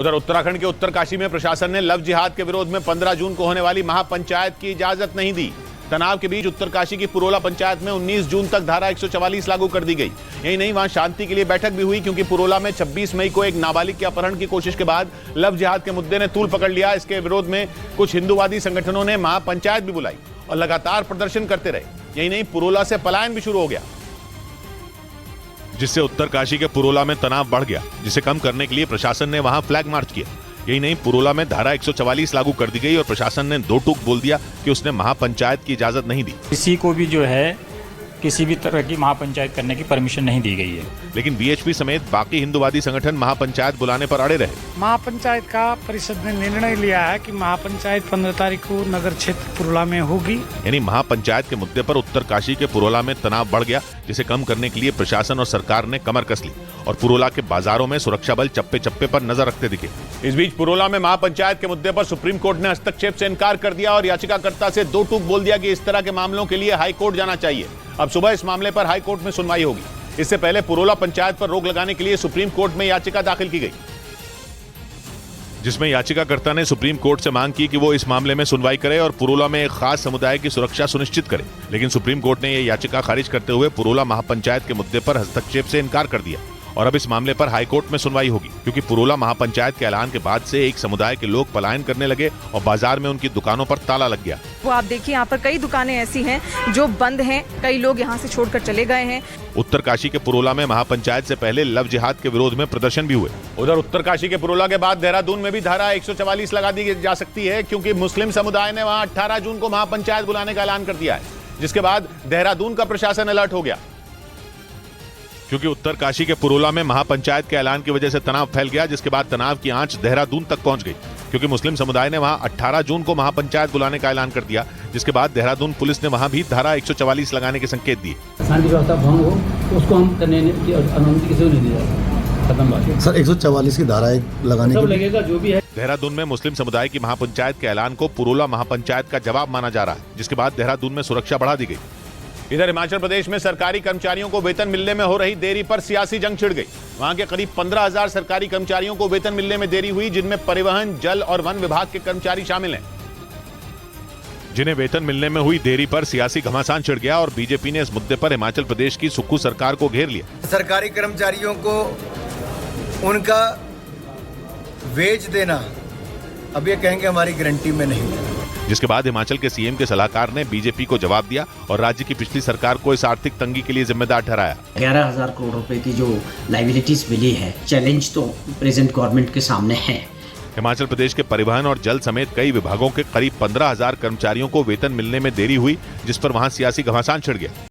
उधर उत्तराखंड के उत्तरकाशी में प्रशासन ने लव जिहाद के विरोध में 15 जून को होने वाली महापंचायत की इजाजत नहीं दी। तनाव के बीच उत्तरकाशी की पुरोला पंचायत में 19 जून तक धारा 144 लागू कर दी गई। यही नहीं, वहां शांति के लिए बैठक भी हुई, क्योंकि पुरोला में 26 मई को एक नाबालिग के अपहरण की कोशिश के बाद लव जिहाद के मुद्दे ने तूल पकड़ लिया। इसके विरोध में कुछ हिंदूवादी संगठनों ने महापंचायत भी बुलाई और लगातार प्रदर्शन करते रहे। यही नहीं, पुरोला से पलायन भी शुरू हो गया, जिससे उत्तरकाशी के पुरोला में तनाव बढ़ गया, जिसे कम करने के लिए प्रशासन ने वहां फ्लैग मार्च किया। यही नहीं, पुरोला में धारा 144 लागू कर दी गई और प्रशासन ने दो टूक बोल दिया कि उसने महापंचायत की इजाजत नहीं दी। किसी को भी जो है किसी भी तरह की महापंचायत करने की परमिशन नहीं दी गई है। लेकिन बीएचपी समेत बाकी हिंदूवादी संगठन महापंचायत बुलाने पर अड़े रहे। महापंचायत का परिषद ने निर्णय लिया है कि महापंचायत 15 तारीख को नगर क्षेत्र पुरोला में होगी। यानी महापंचायत के मुद्दे पर उत्तरकाशी के पुरोला में तनाव बढ़ गया, जिसे कम करने के लिए प्रशासन और सरकार ने कमर कस ली और पुरोला के बाजारों में सुरक्षा बल चप्पे चप्पे पर नजर रखते दिखे। इस बीच पुरोला में महापंचायत के मुद्दे पर सुप्रीम कोर्ट ने हस्तक्षेप से इनकार कर दिया और याचिकाकर्ता से दो टूक बोल दिया कि इस तरह के मामलों के लिए हाई कोर्ट जाना चाहिए। अब सुबह इस मामले पर हाई कोर्ट में सुनवाई होगी। इससे पहले पुरोला पंचायत पर रोक लगाने के लिए सुप्रीम कोर्ट में याचिका दाखिल की गई, जिसमें याचिकाकर्ता ने सुप्रीम कोर्ट से मांग की कि वो इस मामले में सुनवाई करे और पुरोला में एक खास समुदाय की सुरक्षा सुनिश्चित करे। लेकिन सुप्रीम कोर्ट ने यह याचिका खारिज करते हुए पुरोला महापंचायत के मुद्दे पर हस्तक्षेप से इनकार कर दिया और अब इस मामले पर हाईकोर्ट में सुनवाई होगी, क्योंकि पुरोला महापंचायत के ऐलान के बाद से एक समुदाय के लोग पलायन करने लगे और बाजार में उनकी दुकानों पर ताला लग गया। वो आप देखिए, यहाँ पर कई दुकानें ऐसी हैं जो बंद हैं, कई लोग यहाँ से छोड़कर चले गए हैं। उत्तरकाशी के पुरोला में महापंचायत से पहले लव जिहाद के विरोध में प्रदर्शन भी हुए। उधर उत्तरकाशी के पुरोला के बाद देहरादून में भी धारा 144 लगा दी जा सकती है, क्योंकि मुस्लिम समुदाय ने वहाँ 18 जून को महापंचायत बुलाने का ऐलान कर दिया है, जिसके बाद देहरादून का प्रशासन अलर्ट हो गया, क्योंकि उत्तरकाशी के पुरोला में महापंचायत के ऐलान की वजह से तनाव फैल गया, जिसके बाद तनाव की आंच देहरादून तक पहुंच गई, क्योंकि मुस्लिम समुदाय ने वहां 18 जून को महापंचायत बुलाने का ऐलान कर दिया, जिसके बाद देहरादून पुलिस ने वहां भी धारा 144 लगाने के संकेत दिए। शांति व्यवस्था भंग हो तो उसको हम करने की अनुमति किसी को नहीं दी जाएगी। खत्म बात सर। 144 की धारा लगाने सब लगेगा जो भी है। देहरादून में मुस्लिम समुदाय की महापंचायत के ऐलान को पुरोला महापंचायत का जवाब माना जा रहा है, जिसके बाद देहरादून में सुरक्षा बढ़ा दी गई। इधर हिमाचल प्रदेश में सरकारी कर्मचारियों को वेतन मिलने में हो रही देरी पर सियासी जंग छिड़ गई। वहां के करीब 15,000 सरकारी कर्मचारियों को वेतन मिलने में देरी हुई, जिनमें परिवहन, जल और वन विभाग के कर्मचारी शामिल हैं, जिन्हें वेतन मिलने में हुई देरी पर सियासी घमासान छिड़ गया और बीजेपी ने इस मुद्दे पर हिमाचल प्रदेश की सुक्खू सरकार को घेर लिया। सरकारी कर्मचारियों को उनका वेज देना अब ये कहेंगे हमारी गारंटी में नहीं है, जिसके बाद हिमाचल के सीएम के सलाहकार ने बीजेपी को जवाब दिया और राज्य की पिछली सरकार को इस आर्थिक तंगी के लिए जिम्मेदार ठहराया। 11,000 करोड़ रुपए की जो लायबिलिटीज मिली है, चैलेंज तो प्रेजेंट गवर्नमेंट के सामने है। हिमाचल प्रदेश के परिवहन और जल समेत कई विभागों के करीब 15,000 कर्मचारियों को वेतन मिलने में देरी हुई, जिस पर वहां सियासी घमासान छिड़ गया।